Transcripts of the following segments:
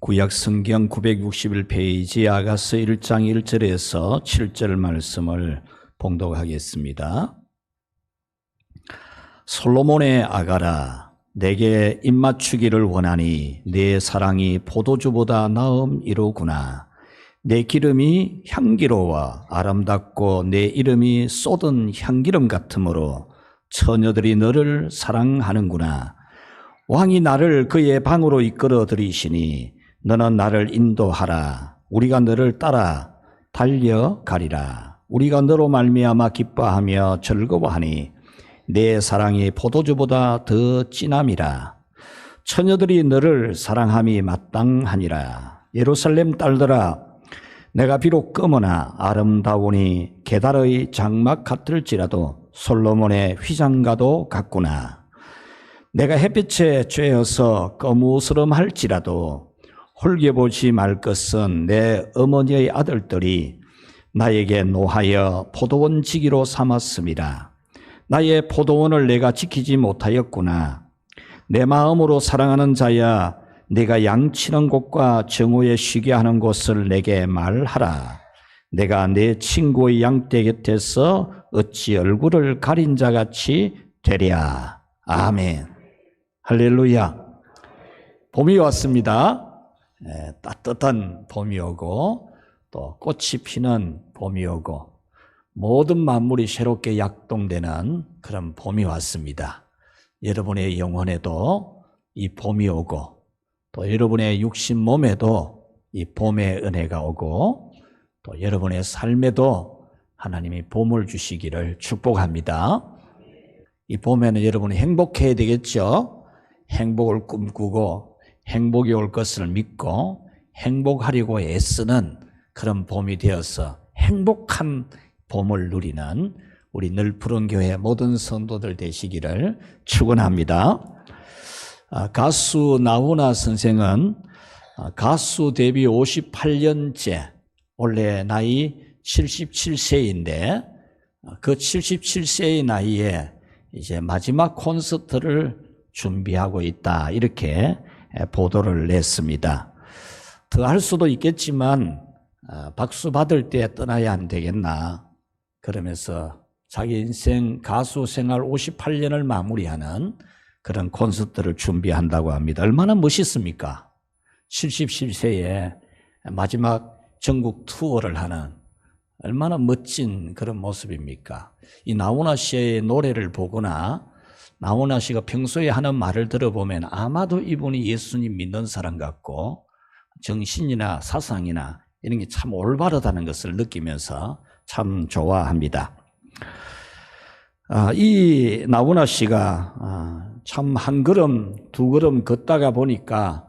구약 성경 961페이지 아가서 1장 1절에서 7절 말씀을 봉독하겠습니다. 솔로몬의 아가라, 내게 입맞추기를 원하니 내 사랑이 포도주보다 나음이로구나. 내 기름이 향기로워 아름답고 내 이름이 쏟은 향기름 같으므로 처녀들이 너를 사랑하는구나. 왕이 나를 그의 방으로 이끌어 들이시니 너는 나를 인도하라. 우리가 너를 따라 달려가리라. 우리가 너로 말미암아 기뻐하며 즐거워하니 내 사랑이 포도주보다 더 진함이라. 처녀들이 너를 사랑함이 마땅하니라. 예루살렘 딸들아, 내가 비록 검으나 아름다우니 게달의 장막 같을지라도 솔로몬의 휘장과도 같구나. 내가 햇빛에 쬐어서 거무스름할지라도 홀겨보지 말 것은 내 어머니의 아들들이 나에게 노하여 포도원 지기로 삼았음이라. 나의 포도원을 내가 지키지 못하였구나. 내 마음으로 사랑하는 자야, 내가 양치는 곳과 정오에 쉬게 하는 곳을 내게 말하라. 내가 내 친구의 양떼 곁에서 어찌 얼굴을 가린 자같이 되랴. 아멘. 할렐루야. 봄이 왔습니다. 따뜻한 봄이 오고 또 꽃이 피는 봄이 오고 모든 만물이 새롭게 약동되는 그런 봄이 왔습니다. 여러분의 영혼에도 이 봄이 오고 또 여러분의 육신 몸에도 이 봄의 은혜가 오고 또 여러분의 삶에도 하나님이 봄을 주시기를 축복합니다. 이 봄에는 여러분이 행복해야 되겠죠? 행복을 꿈꾸고 행복이 올 것을 믿고 행복하려고 애쓰는 그런 봄이 되어서 행복한 봄을 누리는 우리 늘푸른 교회 모든 성도들 되시기를 축원합니다. 가수 나훈아 선생은 가수 데뷔 58년째, 원래 나이 77세인데 그 77세의 나이에 이제 마지막 콘서트를 준비하고 있다, 이렇게 보도를 냈습니다. 더 할 수도 있겠지만 박수 받을 때 떠나야 안 되겠나 그러면서 자기 인생 가수 생활 58년을 마무리하는 그런 콘서트를 준비한다고 합니다. 얼마나 멋있습니까? 77세에 마지막 전국 투어를 하는 얼마나 멋진 그런 모습입니까? 이 나훈아 씨의 노래를 보거나 나훈아 씨가 평소에 하는 말을 들어보면 아마도 이분이 예수님 믿는 사람 같고 정신이나 사상이나 이런 게 참 올바르다는 것을 느끼면서 참 좋아합니다. 이 나훈아 씨가 참 한 걸음 두 걸음 걷다가 보니까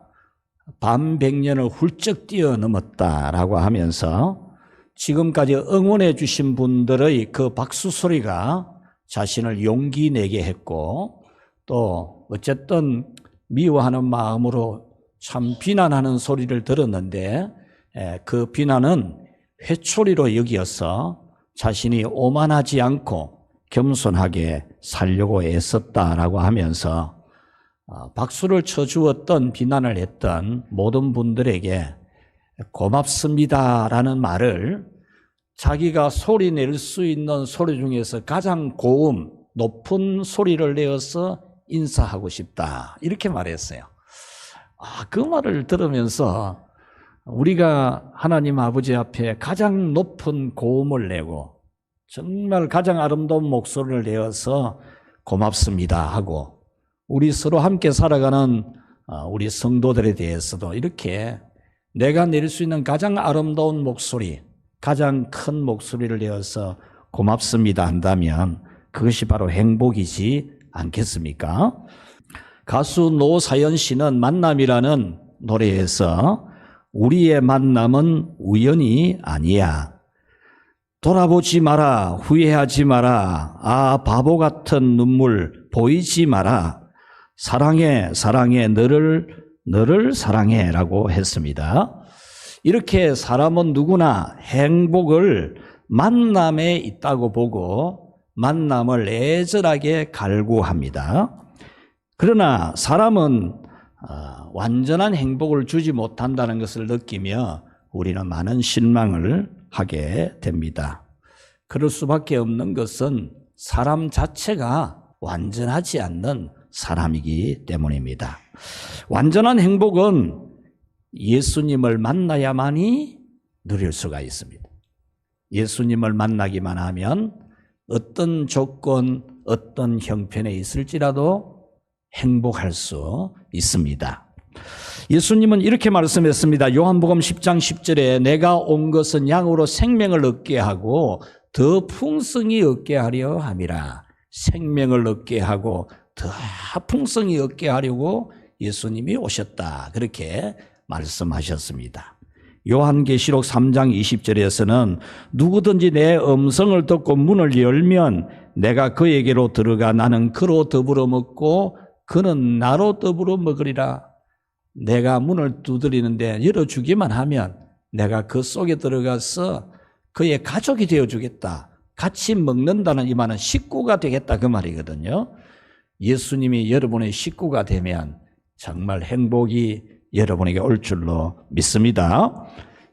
반백년을 훌쩍 뛰어넘었다라고 하면서 지금까지 응원해 주신 분들의 그 박수 소리가 자신을 용기 내게 했고 또 어쨌든 미워하는 마음으로 참 비난하는 소리를 들었는데 그 비난은 회초리로 여기어서 자신이 오만하지 않고 겸손하게 살려고 애썼다라고 하면서 박수를 쳐주었던 비난을 했던 모든 분들에게 고맙습니다라는 말을 자기가 소리 낼 수 있는 소리 중에서 가장 고음, 높은 소리를 내어서 인사하고 싶다, 이렇게 말했어요. 그 말을 들으면서 우리가 하나님 아버지 앞에 가장 높은 고음을 내고 정말 가장 아름다운 목소리를 내어서 고맙습니다 하고 우리 서로 함께 살아가는 우리 성도들에 대해서도 이렇게 내가 낼 수 있는 가장 아름다운 목소리, 가장 큰 목소리를 내어서 고맙습니다 한다면 그것이 바로 행복이지 않겠습니까? 가수 노사연 씨는 만남이라는 노래에서 우리의 만남은 우연이 아니야. 돌아보지 마라. 후회하지 마라. 바보 같은 눈물 보이지 마라. 사랑해, 사랑해, 너를 사랑해 라고 했습니다. 이렇게 사람은 누구나 행복을 만남에 있다고 보고 만남을 애절하게 갈구합니다. 그러나 사람은 완전한 행복을 주지 못한다는 것을 느끼며 우리는 많은 실망을 하게 됩니다. 그럴 수밖에 없는 것은 사람 자체가 완전하지 않는 사람이기 때문입니다. 완전한 행복은 예수님을 만나야만이 누릴 수가 있습니다. 예수님을 만나기만 하면 어떤 조건, 어떤 형편에 있을지라도 행복할 수 있습니다. 예수님은 이렇게 말씀했습니다. 요한복음 10장 10절에 내가 온 것은 양으로 생명을 얻게 하고 더 풍성히 얻게 하려 함이라. 생명을 얻게 하고 더 풍성히 얻게 하려고 예수님이 오셨다. 그렇게 말씀하셨습니다. 요한계시록 3장 20절에서는 누구든지 내 음성을 듣고 문을 열면 내가 그에게로 들어가 나는 그로 더불어 먹고 그는 나로 더불어 먹으리라. 내가 문을 두드리는데 열어주기만 하면 내가 그 속에 들어가서 그의 가족이 되어주겠다. 같이 먹는다는 이 말은 식구가 되겠다 그 말이거든요. 예수님이 여러분의 식구가 되면 정말 행복이 여러분에게 올 줄로 믿습니다.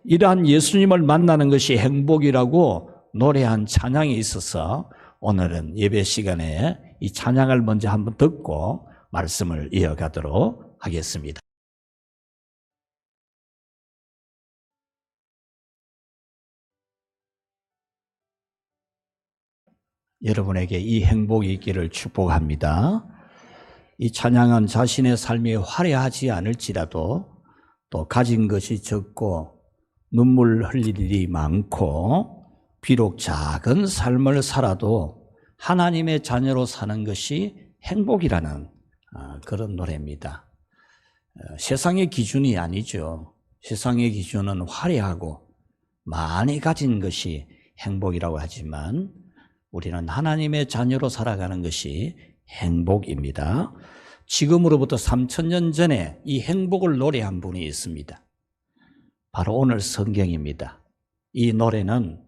이러한 예수님을 만나는 것이 행복이라고 노래한 찬양이 있어서 오늘은 예배 시간에 이 찬양을 먼저 한번 듣고 말씀을 이어가도록 하겠습니다. 여러분에게 이 행복이 있기를 축복합니다. 이 찬양은 자신의 삶이 화려하지 않을지라도 또 가진 것이 적고 눈물 흘릴 일이 많고 비록 작은 삶을 살아도 하나님의 자녀로 사는 것이 행복이라는 그런 노래입니다. 세상의 기준이 아니죠. 세상의 기준은 화려하고 많이 가진 것이 행복이라고 하지만 우리는 하나님의 자녀로 살아가는 것이 행복입니다. 지금으로부터 3000년 전에 이 행복을 노래한 분이 있습니다. 바로 오늘 성경입니다. 이 노래는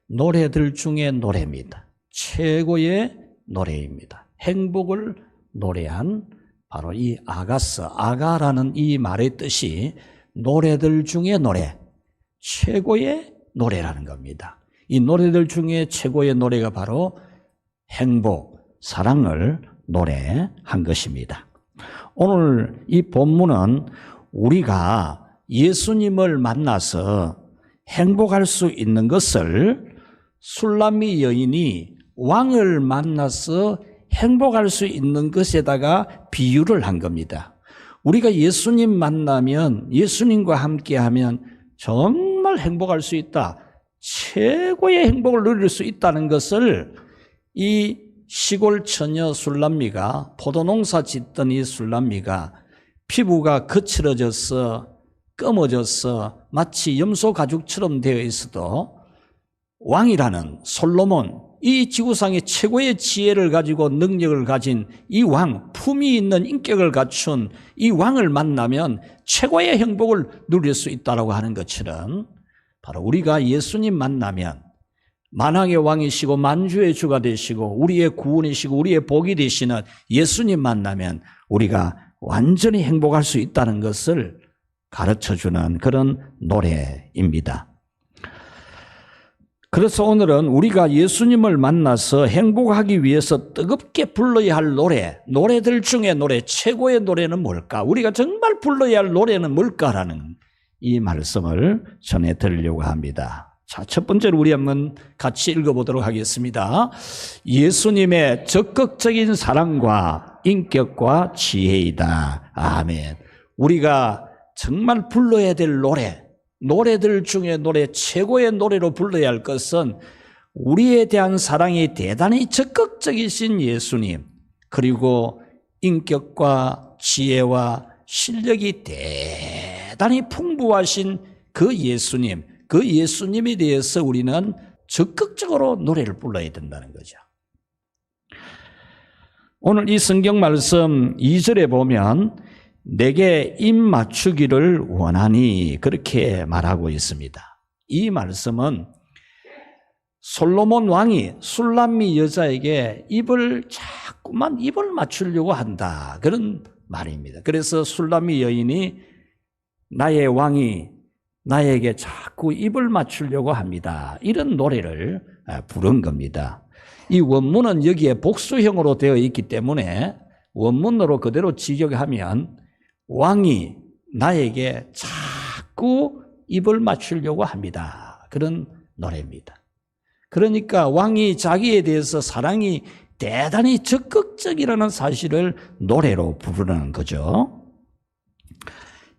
노래들 중에 노래입니다. 최고의 노래입니다. 행복을 노래한 바로 이 아가스, 아가라는 이 말의 뜻이 노래들 중에 노래, 최고의 노래라는 겁니다. 이 노래들 중에 최고의 노래가 바로 행복, 사랑을 노래한 것입니다. 오늘 이 본문은 우리가 예수님을 만나서 행복할 수 있는 것을 술람미 여인이 왕을 만나서 행복할 수 있는 것에다가 비유를 한 겁니다. 우리가 예수님 만나면, 예수님과 함께하면 정말 행복할 수 있다. 최고의 행복을 누릴 수 있다는 것을 이 시골 처녀 술람미가, 포도농사 짓던 이 술람미가 피부가 거칠어져서 검어져서 마치 염소 가죽처럼 되어 있어도 왕이라는 솔로몬, 이 지구상의 최고의 지혜를 가지고 능력을 가진 이 왕, 품위 있는 인격을 갖춘 이 왕을 만나면 최고의 행복을 누릴 수 있다고 하는 것처럼 바로 우리가 예수님 만나면 만왕의 왕이시고 만주의 주가 되시고 우리의 구원이시고 우리의 복이 되시는 예수님 만나면 우리가 완전히 행복할 수 있다는 것을 가르쳐주는 그런 노래입니다. 그래서 오늘은 우리가 예수님을 만나서 행복하기 위해서 뜨겁게 불러야 할 노래, 노래들 중에 노래, 최고의 노래는 뭘까? 우리가 정말 불러야 할 노래는 뭘까라는 이 말씀을 전해드리려고 합니다. 자, 첫 번째로 우리 한번 같이 읽어보도록 하겠습니다. 예수님의 적극적인 사랑과 인격과 지혜이다. 아멘. 우리가 정말 불러야 될 노래, 노래들 중에 노래, 최고의 노래로 불러야 할 것은 우리에 대한 사랑이 대단히 적극적이신 예수님, 그리고 인격과 지혜와 실력이 대단히 풍부하신 그 예수님, 그 예수님에 대해서 우리는 적극적으로 노래를 불러야 된다는 거죠. 오늘 이 성경 말씀 2절에 보면 내게 입 맞추기를 원하니 그렇게 말하고 있습니다. 이 말씀은 솔로몬 왕이 술람미 여자에게 자꾸만 입을 맞추려고 한다, 그런 말입니다. 그래서 술람미 여인이 나의 왕이 나에게 자꾸 입을 맞추려고 합니다. 이런 노래를 부른 겁니다. 이 원문은 여기에 복수형으로 되어 있기 때문에 원문으로 그대로 직역하면 왕이 나에게 자꾸 입을 맞추려고 합니다. 그런 노래입니다. 그러니까 왕이 자기에 대해서 사랑이 대단히 적극적이라는 사실을 노래로 부르는 거죠.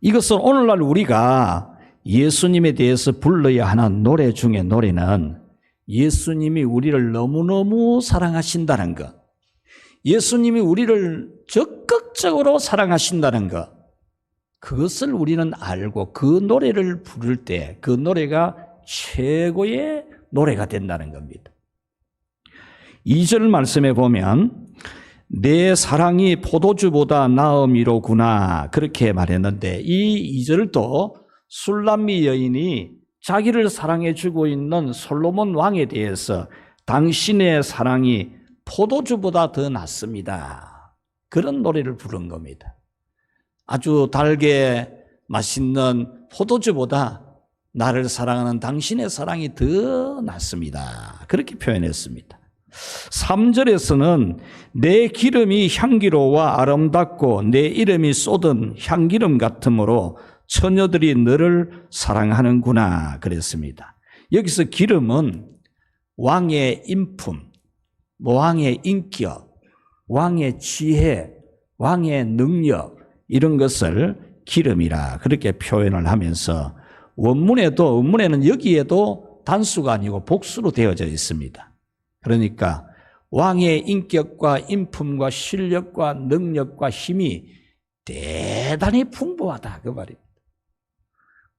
이것은 오늘날 우리가 예수님에 대해서 불러야 하는 노래 중에 노래는 예수님이 우리를 너무너무 사랑하신다는 것, 예수님이 우리를 적극적으로 사랑하신다는 것, 그것을 우리는 알고 그 노래를 부를 때 그 노래가 최고의 노래가 된다는 겁니다. 2절 말씀에 보면 내 사랑이 포도주보다 나음이로구나 그렇게 말했는데 이 2절도 술람미 여인이 자기를 사랑해 주고 있는 솔로몬 왕에 대해서 당신의 사랑이 포도주보다 더 낫습니다. 그런 노래를 부른 겁니다. 아주 달게 맛있는 포도주보다 나를 사랑하는 당신의 사랑이 더 낫습니다. 그렇게 표현했습니다. 3절에서는 내 기름이 향기로워 아름답고 내 이름이 쏟은 향기름 같으므로 처녀들이 너를 사랑하는구나 그랬습니다. 여기서 기름은 왕의 인품, 왕의 인격, 왕의 지혜, 왕의 능력 이런 것을 기름이라 그렇게 표현을 하면서 원문에는 여기에도 단수가 아니고 복수로 되어져 있습니다. 그러니까 왕의 인격과 인품과 실력과 능력과 힘이 대단히 풍부하다 그 말입니다.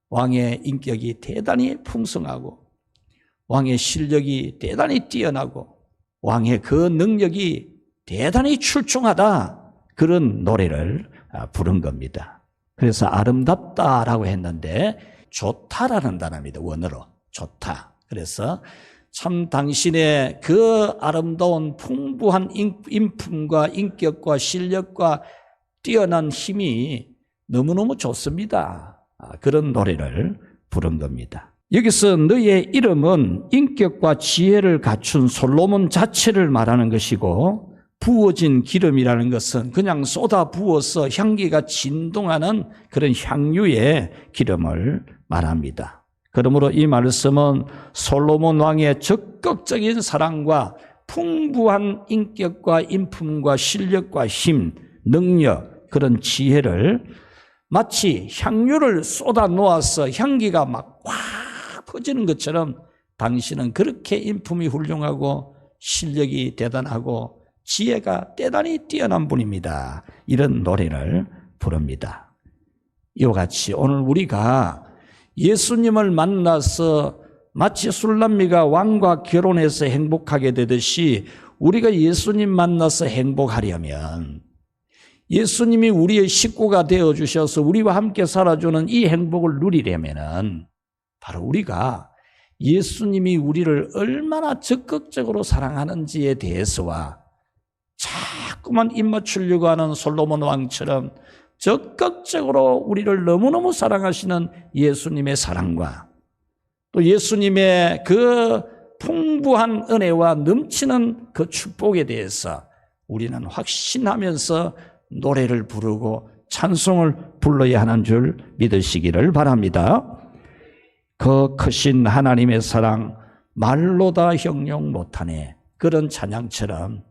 왕의 인격이 대단히 풍성하고 왕의 실력이 대단히 뛰어나고 왕의 그 능력이 대단히 출중하다 그런 노래를 부른 겁니다. 그래서 아름답다라고 했는데 좋다라는 단어입니다. 원어로 좋다. 그래서 참 당신의 그 아름다운 풍부한 인품과 인격과 실력과 뛰어난 힘이 너무너무 좋습니다. 그런 노래를 부른 겁니다. 여기서 너의 이름은 인격과 지혜를 갖춘 솔로몬 자체를 말하는 것이고 부어진 기름이라는 것은 그냥 쏟아 부어서 향기가 진동하는 그런 향유의 기름을 말합니다. 그러므로 이 말씀은 솔로몬 왕의 적극적인 사랑과 풍부한 인격과 인품과 실력과 힘, 능력, 그런 지혜를 마치 향유를 쏟아 놓아서 향기가 막 확 퍼지는 것처럼 당신은 그렇게 인품이 훌륭하고 실력이 대단하고 지혜가 대단히 뛰어난 분입니다. 이런 노래를 부릅니다. 이와 같이 오늘 우리가 예수님을 만나서 마치 술람미가 왕과 결혼해서 행복하게 되듯이 우리가 예수님 만나서 행복하려면 예수님이 우리의 식구가 되어주셔서 우리와 함께 살아주는 이 행복을 누리려면은 바로 우리가 예수님이 우리를 얼마나 적극적으로 사랑하는지에 대해서와 자꾸만 입맞추려고 하는 솔로몬 왕처럼 적극적으로 우리를 너무너무 사랑하시는 예수님의 사랑과 또 예수님의 그 풍부한 은혜와 넘치는 그 축복에 대해서 우리는 확신하면서 노래를 부르고 찬송을 불러야 하는 줄 믿으시기를 바랍니다. 그 크신 하나님의 사랑 말로 다 형용 못하네. 그런 찬양처럼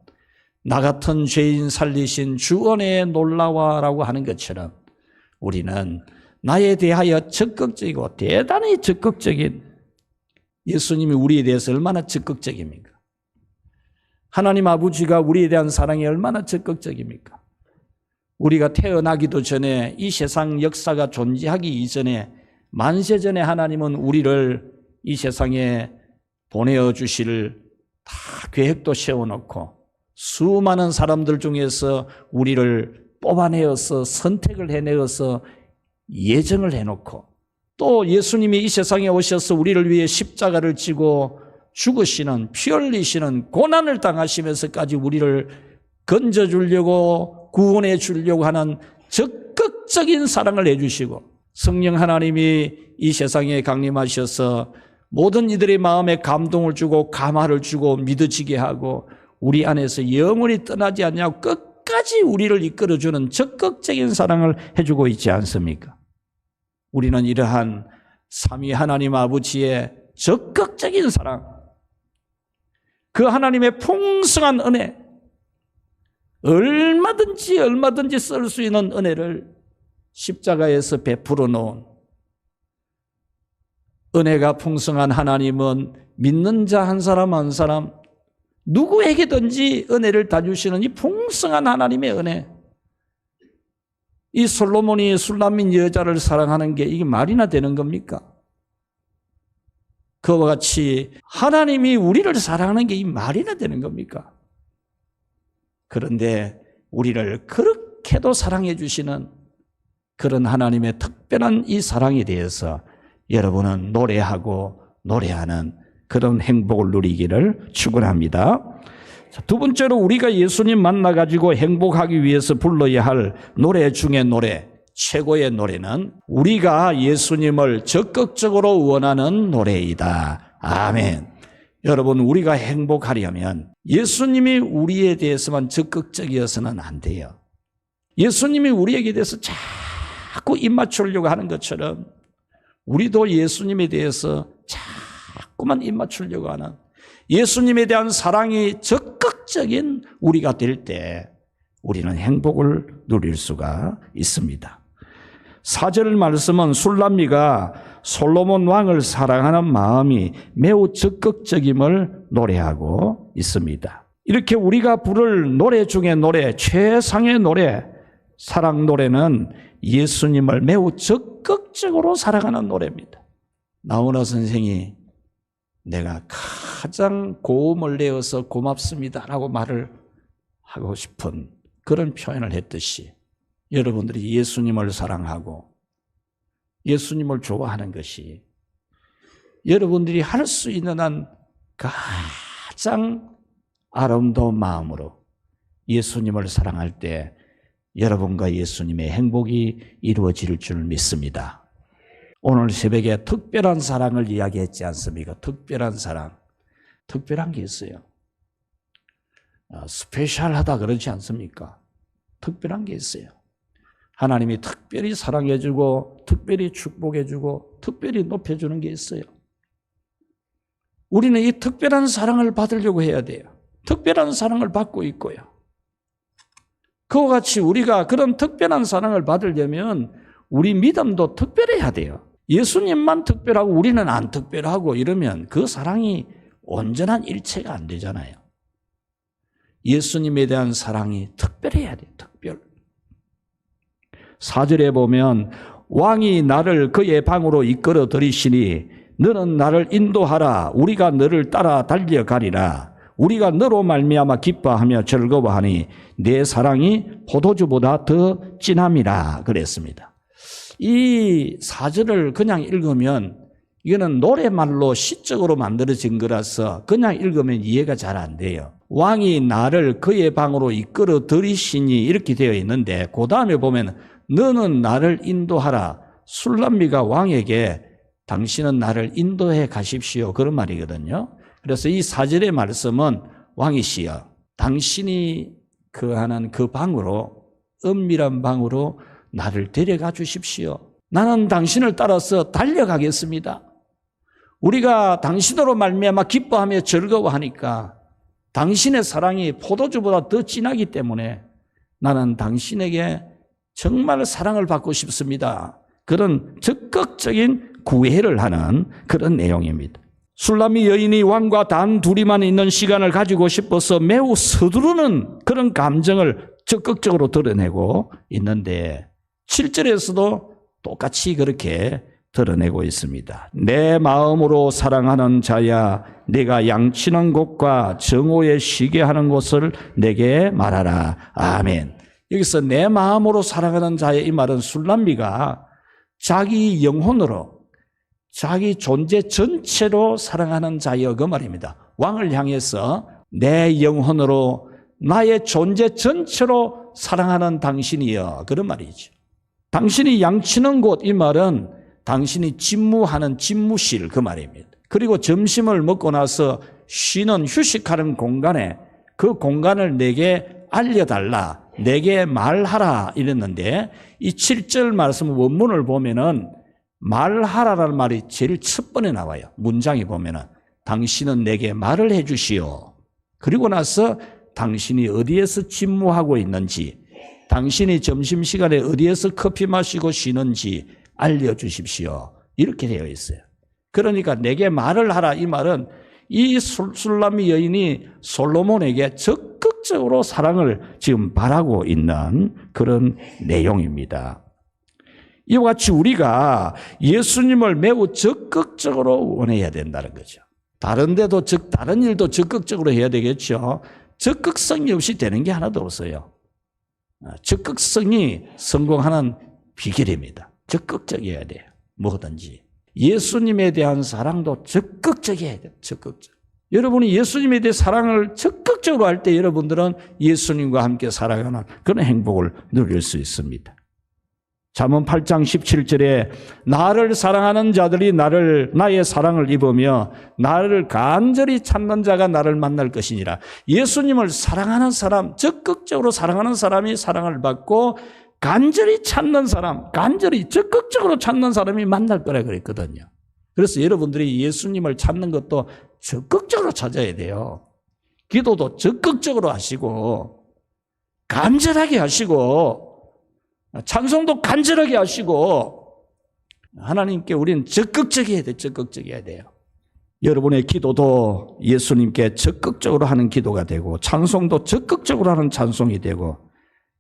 나 같은 죄인 살리신 주 은혜의 놀라워라고 하는 것처럼 우리는 나에 대하여 적극적이고 대단히 적극적인 예수님이 우리에 대해서 얼마나 적극적입니까? 하나님 아버지가 우리에 대한 사랑이 얼마나 적극적입니까? 우리가 태어나기도 전에 이 세상 역사가 존재하기 이전에 만세전에 하나님은 우리를 이 세상에 보내어 주실 다 계획도 세워놓고 수많은 사람들 중에서 우리를 뽑아내어서 선택을 해내어서 예정을 해놓고 또 예수님이 이 세상에 오셔서 우리를 위해 십자가를 지고 죽으시는 피 흘리시는 고난을 당하시면서까지 우리를 건져주려고 구원해 주려고 하는 적극적인 사랑을 해주시고 성령 하나님이 이 세상에 강림하셔서 모든 이들의 마음에 감동을 주고 감화를 주고 믿어지게 하고 우리 안에서 영원히 떠나지 않냐고 끝까지 우리를 이끌어주는 적극적인 사랑을 해주고 있지 않습니까? 우리는 이러한 삼위 하나님 아버지의 적극적인 사랑, 그 하나님의 풍성한 은혜, 얼마든지 쓸 수 있는 은혜를 십자가에서 베풀어 놓은 은혜가 풍성한 하나님은 믿는 자 한 사람 한 사람 누구에게든지 은혜를 다 주시는 이 풍성한 하나님의 은혜. 이 솔로몬이 술람민 여자를 사랑하는 게 이게 말이나 되는 겁니까? 그와 같이 하나님이 우리를 사랑하는 게 이 말이나 되는 겁니까? 그런데 우리를 그렇게도 사랑해 주시는 그런 하나님의 특별한 이 사랑에 대해서 여러분은 노래하고 노래하는 그런 행복을 누리기를 축원합니다. 두 번째로 우리가 예수님 만나가지고 행복하기 위해서 불러야 할 노래 중에 노래, 최고의 노래는 우리가 예수님을 적극적으로 원하는 노래이다. 아멘. 여러분, 우리가 행복하려면 예수님이 우리에 대해서만 적극적이어서는 안 돼요. 예수님이 우리에게 대해서 자꾸 입 맞추려고 하는 것처럼 우리도 예수님에 대해서 자꾸만 입 맞추려고 하는 예수님에 대한 사랑이 적극적인 우리가 될 때 우리는 행복을 누릴 수가 있습니다. 4절 말씀은 술람미가 솔로몬 왕을 사랑하는 마음이 매우 적극적임을 노래하고 있습니다. 이렇게 우리가 부를 노래 중에 노래, 최상의 노래, 사랑 노래는 예수님을 매우 적극적으로 사랑하는 노래입니다. 나훈아 선생이 내가 가장 고음을 내어서 고맙습니다라고 말을 하고 싶은 그런 표현을 했듯이 여러분들이 예수님을 사랑하고 예수님을 좋아하는 것이 여러분들이 할 수 있는 한 가장 아름다운 마음으로 예수님을 사랑할 때 여러분과 예수님의 행복이 이루어질 줄 믿습니다. 오늘 새벽에 특별한 사랑을 이야기했지 않습니까? 특별한 사랑. 특별한 게 있어요. 스페셜하다 그러지 않습니까? 특별한 게 있어요. 하나님이 특별히 사랑해주고 특별히 축복해주고 특별히 높여주는 게 있어요. 우리는 이 특별한 사랑을 받으려고 해야 돼요. 특별한 사랑을 받고 있고요. 그와 같이 우리가 그런 특별한 사랑을 받으려면 우리 믿음도 특별해야 돼요. 예수님만 특별하고 우리는 안 특별하고 이러면 그 사랑이 온전한 일체가 안 되잖아요. 예수님에 대한 사랑이 특별해야 돼요. 특별. 4절에 보면 왕이 나를 그의 방으로 이끌어 들이시니 너는 나를 인도하라. 우리가 너를 따라 달려가리라. 우리가 너로 말미암아 기뻐하며 즐거워하니 내 사랑이 포도주보다 더 진함이라 그랬습니다. 이 4절을 그냥 읽으면 이거는 노래말로 시적으로 만들어진 거라서 그냥 읽으면 이해가 잘 안 돼요. 왕이 나를 그의 방으로 이끌어 들이시니 이렇게 되어 있는데 그 다음에 보면 너는 나를 인도하라. 술람미가 왕에게 당신은 나를 인도해 가십시오. 그런 말이거든요. 그래서 이 4절의 말씀은 왕이시여 당신이 하는 그 방으로 은밀한 방으로 나를 데려가 주십시오. 나는 당신을 따라서 달려가겠습니다. 우리가 당신으로 말미암아 기뻐하며 즐거워하니까 당신의 사랑이 포도주보다 더 진하기 때문에 나는 당신에게 정말 사랑을 받고 싶습니다. 그런 적극적인 구애를 하는 그런 내용입니다. 술람미 여인이 왕과 단 둘이만 있는 시간을 가지고 싶어서 매우 서두르는 그런 감정을 적극적으로 드러내고 있는데 7절에서도 똑같이 그렇게 드러내고 있습니다. 내 마음으로 사랑하는 자야 내가 양치는 곳과 정오에 쉬게 하는 곳을 내게 말하라. 아멘. 여기서 내 마음으로 사랑하는 자의 이 말은 술람미가 자기 영혼으로 자기 존재 전체로 사랑하는 자여 그 말입니다. 왕을 향해서 내 영혼으로 나의 존재 전체로 사랑하는 당신이여. 그런 말이죠. 당신이 양치는 곳, 이 말은 당신이 집무하는 집무실, 그 말입니다. 그리고 점심을 먹고 나서 쉬는 휴식하는 공간에 그 공간을 내게 알려달라, 내게 말하라 이랬는데, 이 7절 말씀 원문을 보면은 말하라라는 말이 제일 첫 번에 나와요. 문장에 보면은 당신은 내게 말을 해 주시오. 그리고 나서 당신이 어디에서 집무하고 있는지, 당신이 점심시간에 어디에서 커피 마시고 쉬는지 알려주십시오. 이렇게 되어 있어요. 그러니까 내게 말을 하라, 이 말은 이 술람미 여인이 솔로몬에게 적극적으로 사랑을 지금 바라고 있는 그런 내용입니다. 이와 같이 우리가 예수님을 매우 적극적으로 원해야 된다는 거죠. 다른 일도 적극적으로 해야 되겠죠. 적극성이 없이 되는 게 하나도 없어요. 적극성이 성공하는 비결입니다. 적극적이어야 돼요. 뭐든지. 예수님에 대한 사랑도 적극적이어야 돼요. 적극적. 여러분이 예수님에 대해 사랑을 적극적으로 할 때 여러분들은 예수님과 함께 살아가는 그런 행복을 누릴 수 있습니다. 잠언 8장 17절에 나를 사랑하는 자들이 나의 사랑을 입으며 나를 간절히 찾는 자가 나를 만날 것이니라. 예수님을 사랑하는 사람, 적극적으로 사랑하는 사람이 사랑을 받고 간절히 찾는 사람, 간절히 적극적으로 찾는 사람이 만날 거라 그랬거든요. 그래서 여러분들이 예수님을 찾는 것도 적극적으로 찾아야 돼요. 기도도 적극적으로 하시고 간절하게 하시고 찬송도 간절하게 하시고 하나님께 우리는 적극적이어야 돼요. 적극적이어야 돼요. 여러분의 기도도 예수님께 적극적으로 하는 기도가 되고 찬송도 적극적으로 하는 찬송이 되고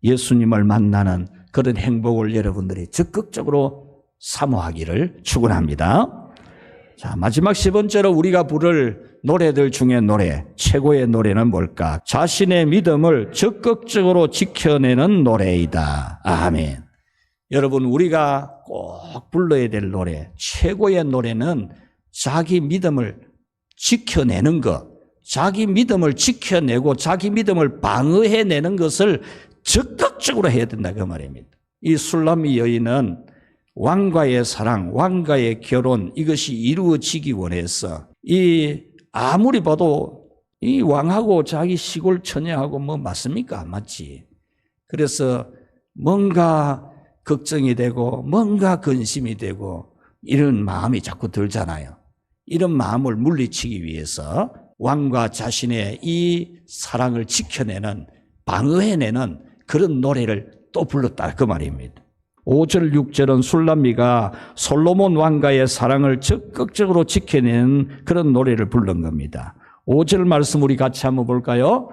예수님을 만나는 그런 행복을 여러분들이 적극적으로 사모하기를 축원합니다. 자, 마지막 10번째로 우리가 부를 노래들 중에 최고의 노래는 뭘까? 자신의 믿음을 적극적으로 지켜내는 노래이다. 아멘. 여러분, 우리가 꼭 불러야 될 노래, 최고의 노래는 자기 믿음을 지켜내는 것, 자기 믿음을 지켜내고 자기 믿음을 방어해내는 것을 적극적으로 해야 된다, 그 말입니다. 이 술람미 여인은 왕과의 사랑, 왕과의 결혼, 이것이 이루어지기 원해서 아무리 봐도 이 왕하고 자기 시골 처녀하고 뭐 맞습니까? 안 맞지. 그래서 뭔가 걱정이 되고 뭔가 근심이 되고 이런 마음이 자꾸 들잖아요. 이런 마음을 물리치기 위해서 왕과 자신의 이 사랑을 지켜내는, 방어해내는 그런 노래를 또 불렀다, 그 말입니다. 5절 6절은 술람미가 솔로몬 왕과의 사랑을 적극적으로 지켜내는 그런 노래를 부른 겁니다. 5절 말씀 우리 같이 한번 볼까요?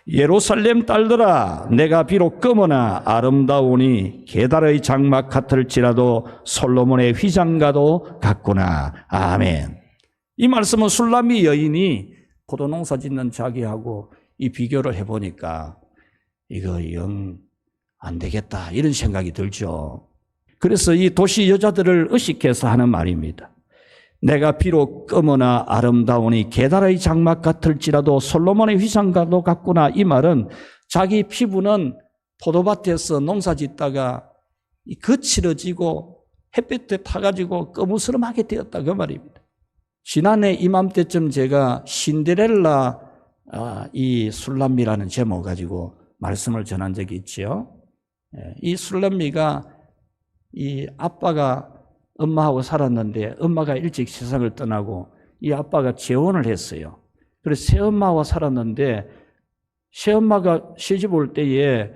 예루살렘 딸들아, 내가 비록 검으나 아름다우니 게달의 장막 같을지라도 솔로몬의 휘장과도 같구나. 아멘. 이 말씀은 술람미 여인이 포도농사 짓는 자기하고 이 비교를 해보니까 이거 영 안 되겠다, 이런 생각이 들죠. 그래서 이 도시 여자들을 의식해서 하는 말입니다. 내가 비록 검으나 아름다우니 게달의 장막 같을지라도 솔로몬의 휘장과도 같구나. 이 말은 자기 피부는 포도밭에서 농사 짓다가 거칠어지고 햇볕에 타가지고 거무스름하게 되었다, 그 말입니다. 지난해 이맘때쯤 제가 신데렐라 이 술람미라는 제목 가지고 말씀을 전한 적이 있죠. 이 술람미가 이 아빠가 엄마하고 살았는데 엄마가 일찍 세상을 떠나고 이 아빠가 재혼을 했어요. 그래서 새엄마와 살았는데 새엄마가 시집 올 때에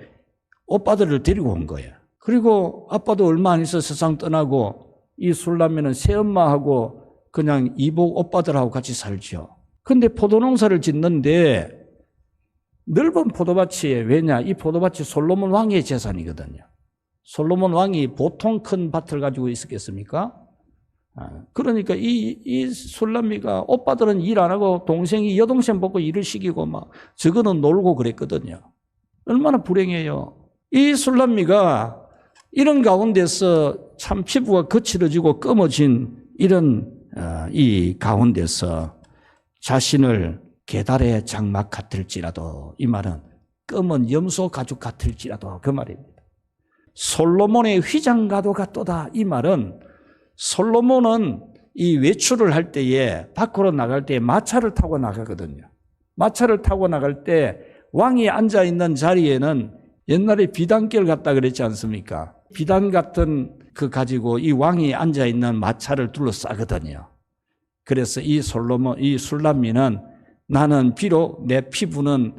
오빠들을 데리고 온 거예요. 그리고 아빠도 얼마 안 있어 세상 떠나고 이 술람미는 새엄마하고 그냥 이복 오빠들하고 같이 살죠. 근데 포도농사를 짓는데 넓은 포도밭이, 왜냐? 이 포도밭이 솔로몬 왕의 재산이거든요. 솔로몬 왕이 보통 큰 밭을 가지고 있었겠습니까? 그러니까 이 술람미가 오빠들은 일 안 하고 동생이 여동생 보고 일을 시키고 막 저거는 놀고 그랬거든요. 얼마나 불행해요. 이 술람미가 이런 가운데서 참 피부가 거칠어지고 검어진 이런 이 가운데서 자신을 게달의 장막 같을지라도, 이 말은 검은 염소 가죽 같을지라도 그 말입니다. 솔로몬의 휘장과도 같도다. 이 말은 솔로몬은 이 외출을 할 때에 밖으로 나갈 때에 마차를 타고 나가거든요. 마차를 타고 나갈 때 왕이 앉아있는 자리에는 옛날에 비단결 같다 그랬지 않습니까? 비단 같은 그 가지고 이 왕이 앉아있는 마차를 둘러싸거든요. 그래서 이 술람미는 나는 비록 내 피부는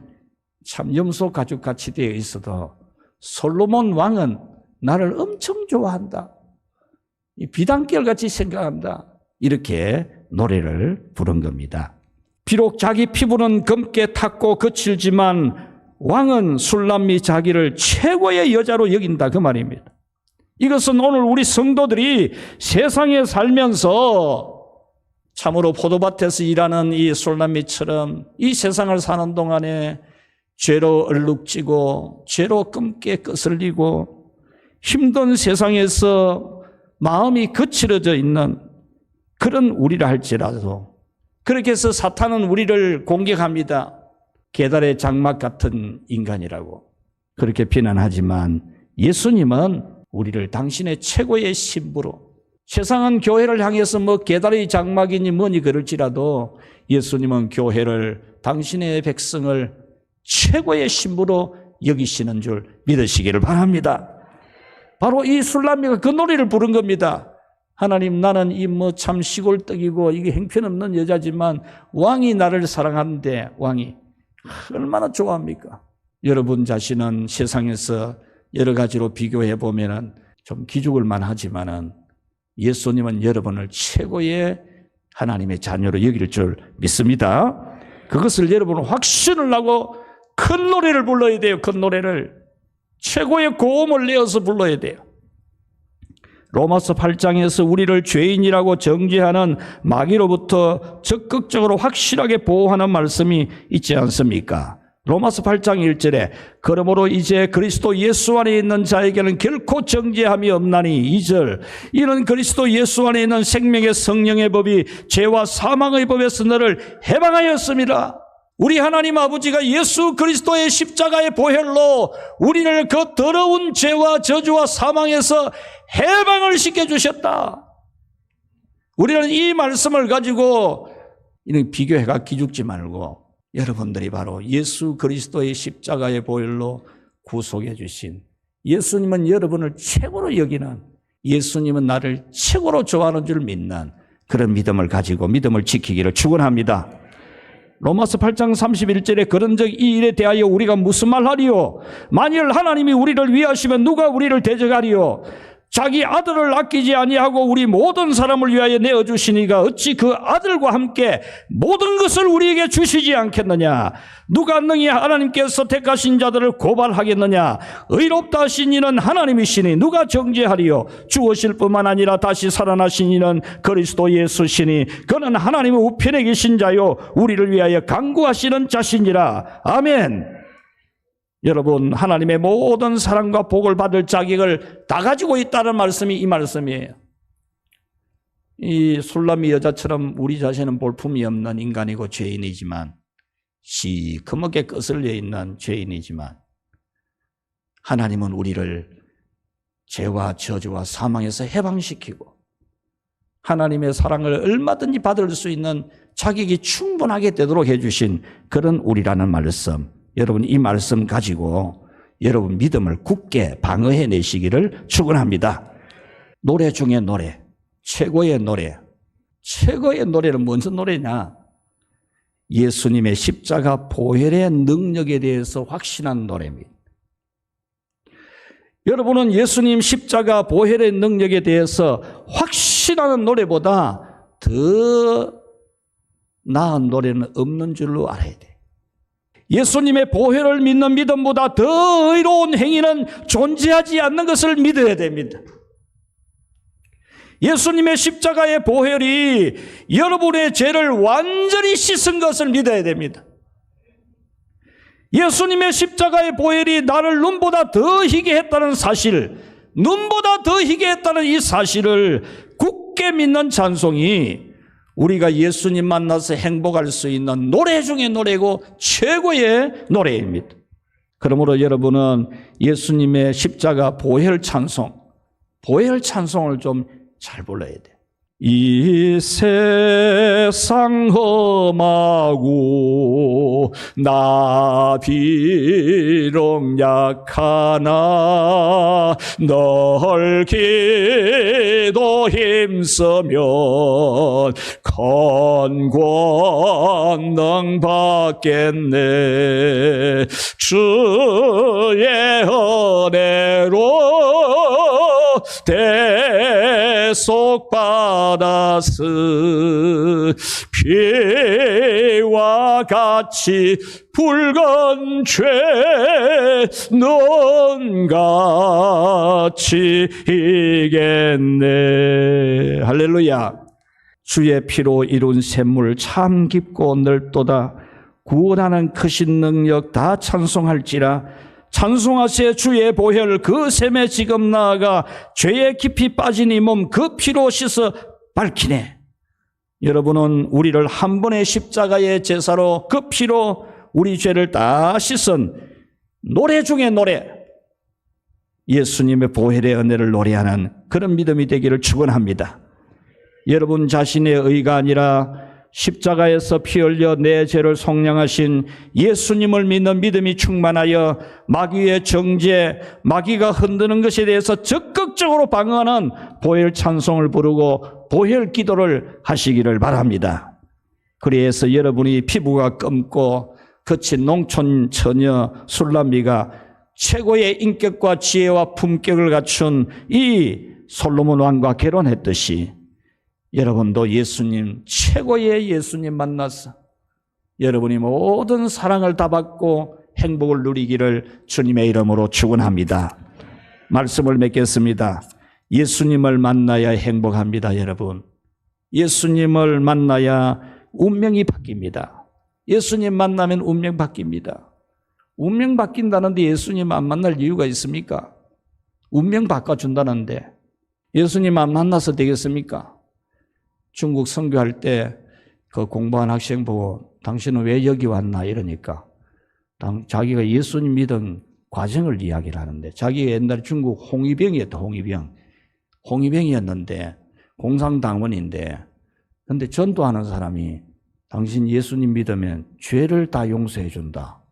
참 염소 가죽같이 되어 있어도 솔로몬 왕은 나를 엄청 좋아한다. 이 비단결같이 생각한다. 이렇게 노래를 부른 겁니다. 비록 자기 피부는 검게 탔고 거칠지만 왕은 술람미 자기를 최고의 여자로 여긴다 그 말입니다. 이것은 오늘 우리 성도들이 세상에 살면서 참으로 포도밭에서 일하는 이 술람미처럼 이 세상을 사는 동안에 죄로 얼룩지고 죄로 검게 거슬리고 힘든 세상에서 마음이 거칠어져 있는 그런 우리라 할지라도 그렇게 해서 사탄은 우리를 공격합니다. 계달의 장막 같은 인간이라고 그렇게 비난하지만 예수님은 우리를 당신의 최고의 신부로 세상은 교회를 향해서 뭐 계달의 장막이니 뭐니 그럴지라도 예수님은 교회를 당신의 백성을 최고의 신부로 여기시는 줄 믿으시기를 바랍니다. 바로 이 술람미가 그 노래를 부른 겁니다. 하나님 나는 이 뭐 참 시골떡이고 이게 형편없는 여자지만 왕이 나를 사랑하는데 왕이 얼마나 좋아합니까? 여러분 자신은 세상에서 여러 가지로 비교해 보면은 좀 기죽을 만하지만은 예수님은 여러분을 최고의 하나님의 자녀로 여길 줄 믿습니다. 그것을 여러분은 확신을 하고 큰 노래를 불러야 돼요. 큰 노래를 최고의 고음을 내어서 불러야 돼요. 로마서 8장에서 우리를 죄인이라고 정죄하는 마귀로부터 적극적으로 확실하게 보호하는 말씀이 있지 않습니까? 로마서 8장 1절에 그러므로 이제 그리스도 예수 안에 있는 자에게는 결코 정죄함이 없나니 2절 이는 그리스도 예수 안에 있는 생명의 성령의 법이 죄와 사망의 법에서 너를 해방하였습니다. 우리 하나님 아버지가 예수 그리스도의 십자가의 보혈로 우리를 그 더러운 죄와 저주와 사망에서 해방을 시켜주셨다. 우리는 이 말씀을 가지고 이런 비교해가 기죽지 말고 여러분들이 바로 예수 그리스도의 십자가의 보혈로 구속해 주신 예수님은 여러분을 최고로 여기는 예수님은 나를 최고로 좋아하는 줄 믿는 그런 믿음을 가지고 믿음을 지키기를 축원합니다. 로마서 8장 31절에 그런즉 이 일에 대하여 우리가 무슨 말하리요? 만일 하나님이 우리를 위하시면 누가 우리를 대적하리요? 자기 아들을 아끼지 아니하고 우리 모든 사람을 위하여 내어주시니가 어찌 그 아들과 함께 모든 것을 우리에게 주시지 않겠느냐? 누가 능히 하나님께서 택하신 자들을 고발하겠느냐? 의롭다 하신 이는 하나님이시니 누가 정죄하리요? 죽으실 뿐만 아니라 다시 살아나신 이는 그리스도 예수시니 그는 하나님의 우편에 계신 자요 우리를 위하여 간구하시는 자시니라. 아멘. 여러분 하나님의 모든 사랑과 복을 받을 자격을 다 가지고 있다는 말씀이 이 말씀이에요. 이 술람미 여자처럼 우리 자신은 볼품이 없는 인간이고 죄인이지만 시커멓게 거슬려 있는 죄인이지만 하나님은 우리를 죄와 저주와 사망에서 해방시키고 하나님의 사랑을 얼마든지 받을 수 있는 자격이 충분하게 되도록 해주신 그런 우리라는 말씀, 여러분 이 말씀 가지고 여러분 믿음을 굳게 방어해 내시기를 축원합니다. 노래 중에 노래, 최고의 노래, 최고의 노래는 무슨 노래냐? 예수님의 십자가 보혈의 능력에 대해서 확신한 노래입니다. 여러분은 예수님 십자가 보혈의 능력에 대해서 확신하는 노래보다 더 나은 노래는 없는 줄로 알아야 돼요. 예수님의 보혈을 믿는 믿음보다 더 의로운 행위는 존재하지 않는 것을 믿어야 됩니다. 예수님의 십자가의 보혈이 여러분의 죄를 완전히 씻은 것을 믿어야 됩니다. 예수님의 십자가의 보혈이 나를 눈보다 더 희게 했다는 사실, 눈보다 더 희게 했다는 이 사실을 굳게 믿는 찬송이 우리가 예수님 만나서 행복할 수 있는 노래 중에 노래고 최고의 노래입니다. 그러므로 여러분은 예수님의 십자가 보혈 찬송을 좀 잘 불러야 돼요. 이 세상 험하고 나 비록 약하나 널 기도 힘쓰면 권능 받겠네. 주의 은혜로 대속 받았으 피와 같이 붉은 죄는 같이 이겠네. 할렐루야. 주의 피로 이룬 샘물 참 깊고 넓도다. 구원하는 크신 능력 다 찬송할지라. 찬송하세 주의 보혈 그 샘에 지금 나아가 죄에 깊이 빠진 이 몸 그 피로 씻어 밝히네. 여러분은 우리를 한 번의 십자가의 제사로 그 피로 우리 죄를 다 씻은 노래 중에 노래, 예수님의 보혈의 은혜를 노래하는 그런 믿음이 되기를 축원합니다. 여러분 자신의 의가 아니라 십자가에서 피 흘려 내 죄를 속량하신 예수님을 믿는 믿음이 충만하여 마귀의 정죄, 마귀가 흔드는 것에 대해서 적극적으로 방어하는 보혈 찬송을 부르고 보혈 기도를 하시기를 바랍니다. 그래서 여러분이 피부가 검고 거친 농촌 처녀 술람비가 최고의 인격과 지혜와 품격을 갖춘 이 솔로몬 왕과 결혼했듯이 여러분도 예수님, 최고의 예수님 만나서 여러분이 모든 사랑을 다 받고 행복을 누리기를 주님의 이름으로 축원합니다. 말씀을 맺겠습니다. 예수님을 만나야 행복합니다, 여러분. 예수님을 만나야 운명이 바뀝니다. 예수님 만나면 운명 바뀝니다. 운명 바뀐다는데 예수님 안 만날 이유가 있습니까? 운명 바꿔준다는데 예수님 안 만나서 되겠습니까? 중국 선교할 때 그 공부한 학생 보고 당신은 왜 여기 왔나 이러니까 자기가 예수님 믿은 과정을 이야기를 하는데 자기가 옛날에 중국 홍위병이었다. 홍위병이었는데 공산당원인데 근데 전도하는 사람이 당신 예수님 믿으면 죄를 다 용서해 준다.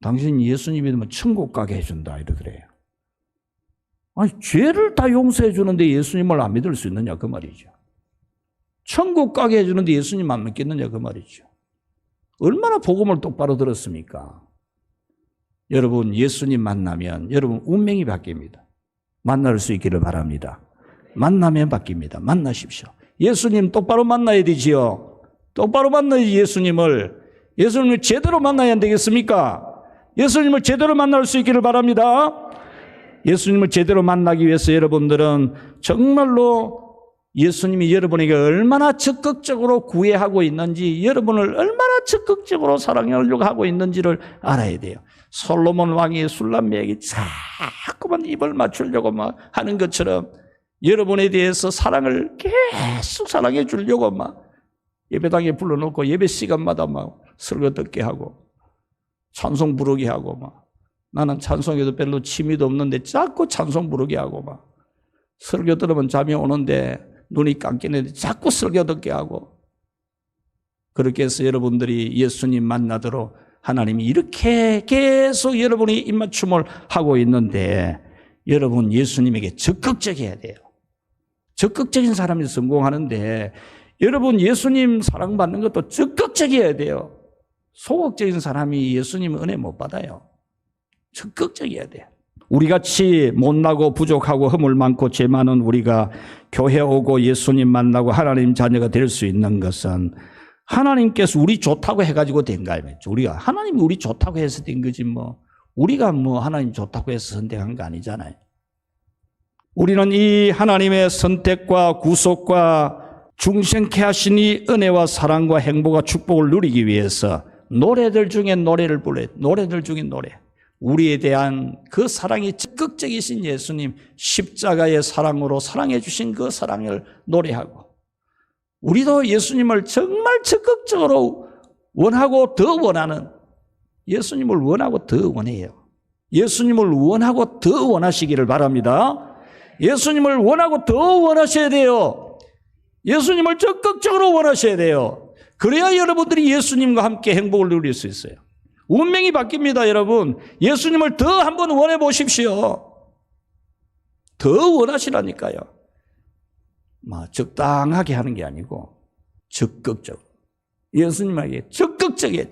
당신 예수님 믿으면 천국 가게 해준다 이러더래요. 아니 죄를 다 용서해 주는데 예수님을 안 믿을 수 있느냐 그 말이죠. 천국 가게 해주는데 예수님 안 믿겠느냐 그 말이죠. 얼마나 복음을 똑바로 들었습니까? 여러분 예수님 만나면 여러분 운명이 바뀝니다. 만날 수 있기를 바랍니다. 만나면 바뀝니다. 만나십시오. 예수님 똑바로 만나야 되지요. 똑바로 만나야지 예수님을 제대로 만나야 안 되겠습니까? 예수님을 제대로 만날 수 있기를 바랍니다. 예수님을 제대로 만나기 위해서 여러분들은 정말로 예수님이 여러분에게 얼마나 적극적으로 구애하고 있는지, 여러분을 얼마나 적극적으로 사랑하려고 하고 있는지를 알아야 돼요. 솔로몬 왕이 술람미에게 자꾸만 입을 맞추려고 막 하는 것처럼 여러분에 대해서 사랑을 계속 사랑해 주려고 막 예배당에 불러놓고 예배 시간마다 막 설교 듣게 하고 찬송 부르게 하고 막 나는 찬송에도 별로 취미도 없는데 자꾸 찬송 부르게 하고 막 설교 들으면 잠이 오는데 눈이 감기는데 자꾸 설교 듣게 하고 그렇게 해서 여러분들이 예수님 만나도록 하나님이 이렇게 계속 여러분이 입맞춤을 하고 있는데 여러분 예수님에게 적극적이어야 돼요. 적극적인 사람이 성공하는데 여러분 예수님 사랑받는 것도 적극적이어야 돼요. 소극적인 사람이 예수님 은혜 못 받아요. 적극적이어야 돼요. 우리같이 못나고 부족하고 허물 많고 죄 많은 우리가 교회 오고 예수님 만나고 하나님 자녀가 될 수 있는 것은 하나님께서 우리 좋다고 해가지고 된 거 아니겠죠. 우리가 하나님이 우리 좋다고 해서 된 거지 뭐 우리가 뭐 하나님 좋다고 해서 선택한 거 아니잖아요. 우리는 이 하나님의 선택과 구속과 중생케 하신 이 은혜와 사랑과 행복과 축복을 누리기 위해서 노래들 중에 노래를 불러요. 노래들 중에 노래. 우리에 대한 그 사랑이 적극적이신 예수님 십자가의 사랑으로 사랑해 주신 그 사랑을 노래하고 우리도 예수님을 정말 적극적으로 원하고 더 원하는 예수님을 원하고 더 원해요. 예수님을 원하고 더 원하시기를 바랍니다. 예수님을 원하고 더 원하셔야 돼요. 예수님을 적극적으로 원하셔야 돼요. 그래야 여러분들이 예수님과 함께 행복을 누릴 수 있어요. 운명이 바뀝니다, 여러분. 예수님을 더 한번 원해 보십시오. 더 원하시라니까요. 적당하게 하는 게 아니고 적극적으로. 예수님에게 적극적이에요.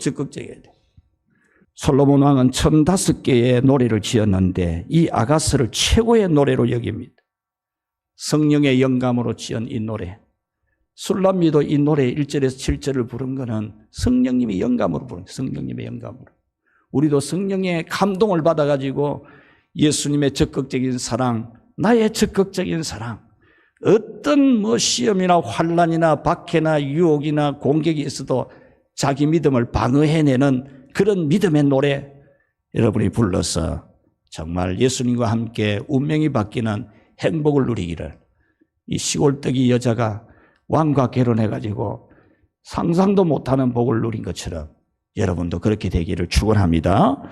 솔로몬 왕은 1005개의 노래를 지었는데 이 아가스를 최고의 노래로 여깁니다. 성령의 영감으로 지은 이 노래. 술람미도 이 노래 1절에서 7절을 부른 거는 성령님이 영감으로 부른 거예요. 성령님의 영감으로. 우리도 성령의 감동을 받아가지고 예수님의 적극적인 사랑, 나의 적극적인 사랑, 어떤 시험이나 환난이나 박해나 유혹이나 공격이 있어도 자기 믿음을 방어해내는 그런 믿음의 노래 여러분이 불러서 정말 예수님과 함께 운명이 바뀌는 행복을 누리기를, 이 시골뜨기 여자가 왕과 결혼해가지고 상상도 못하는 복을 누린 것처럼 여러분도 그렇게 되기를 축원합니다.